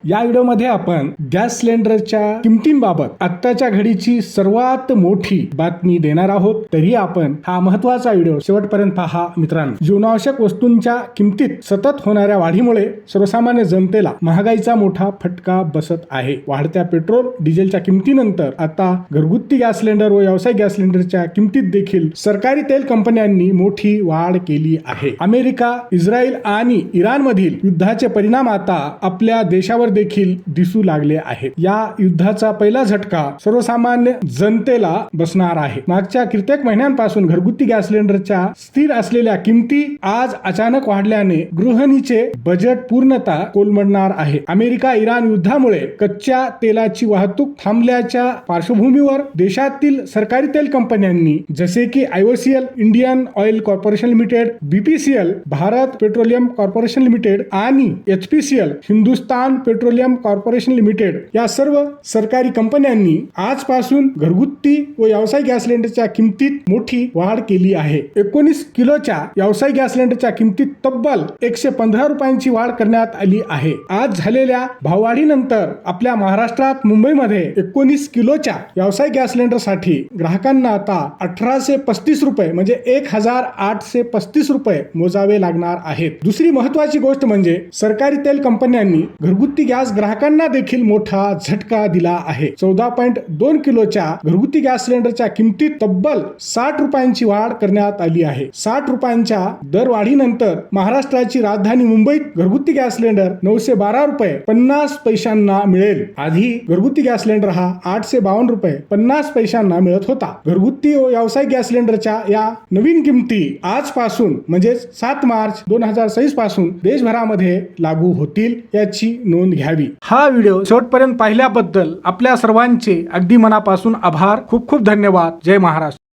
या व्हिडिओमध्ये आपण गॅस सिलेंडरच्या किमतींबाबत आत्ताच्या घडीची सर्वात मोठी बातमी देणार आहोत। तरी आपण हा महत्त्वाचा व्हिडिओ शेवटपर्यंत पहा मित्रांनो। जीवनावश्यक वस्तूंच्या किमतीत सतत होणाऱ्या वाढीमुळे सर्वसामान्य जनतेला महागाईचा मोठा फटका बसत आहे। वाढत्या पेट्रोल डिझेलच्या किमतीनंतर आता घरगुती गॅस सिलेंडर व व्यावसायिक गॅस सिलेंडरच्या किमतीत देखील सरकारी तेल कंपन्यांनी मोठी वाढ केली आहे। अमेरिका, इस्रायल आणि इराण मधील युद्धाचे परिणाम आता आपल्या देशावर देखील दिसू लागले आहेत। या युद्धाचा पहिला झटका सर्वसामान्य जनतेला बसणार आहे। मागच्या कित्येक महिन्यांपासून घरगुती गॅस सिलेंडरच्या स्थिर असलेल्या किमती आज अचानक वाढल्याने गृहिणीचे बजेट पूर्णतः कोलमडणार आहे। अमेरिका इराण युद्धामुळे कच्च्या तेलाची वाहतूक थांबल्याच्या पार्श्वभूमीवर देशातील सरकारी तेल कंपन्यांनी जसे की IOCL, Indian oil corporation limited, BPCL, Bharat petroleum corporation limited आणि HPCL, Hindustan petroleum corporation limited या सर्व सरकारी कंपन्यांनी आजपासून घरगुती व व्यावसायिक गॅस सिलेंडरच्या किमतीत मोठी वाढ केली आहे। 19 किलोच्या व्यावसायिक गॅस सिलेंडरच्या किमतीत तब्बल 115 रुपयांची वाढ करण्यात आली आहे। आज झालेल्या भाववाढीनंतर आपल्या महाराष्ट्रात मुंबईमध्ये 19 किलोच्या व्यावसायिक गॅस सिलेंडरसाठी ग्राहकांना आता 1835 रुपये म्हणजे 1835 रुपये मोजावे लागणार आहेत। दुसरी महत्त्वाची गोष्ट म्हणजे सरकारी तेल कंपन्यांनी घरगुती गॅस ग्राहकांना देखील मोठा झटका दिला आहे। 14.2 किलोच्या घरगुती गॅस सिलेंडरच्या किमतीत तब्बल 60 रुपयांची वाढ करण्यात आली आहे। 60 रुपयांच्या दरवाढीनंतर महाराष्ट्राची राजधानी मुंबईत घरगुती गॅस सिलेंडर 912 रुपये 50 पैशांना मिळेल। आधी घरगुती गॅस सिलेंडर हा 852 रुपये 50 पैशांना मिळत होता। घरगुती व व्यावसायिक गॅस सिलेंडरच्या या नवीन किमती आजपासून म्हणजे 7 मार्च 2026 पासून देशभरामध्ये लागू होतील याची नोंद घ्यावी। हा व्हिडिओ शेवटपर्यंत पाहिल्याबद्दल आपल्या सर्वांचे अगदी मनापासून आभार। खूप खूप धन्यवाद। जय महाराष्ट्र।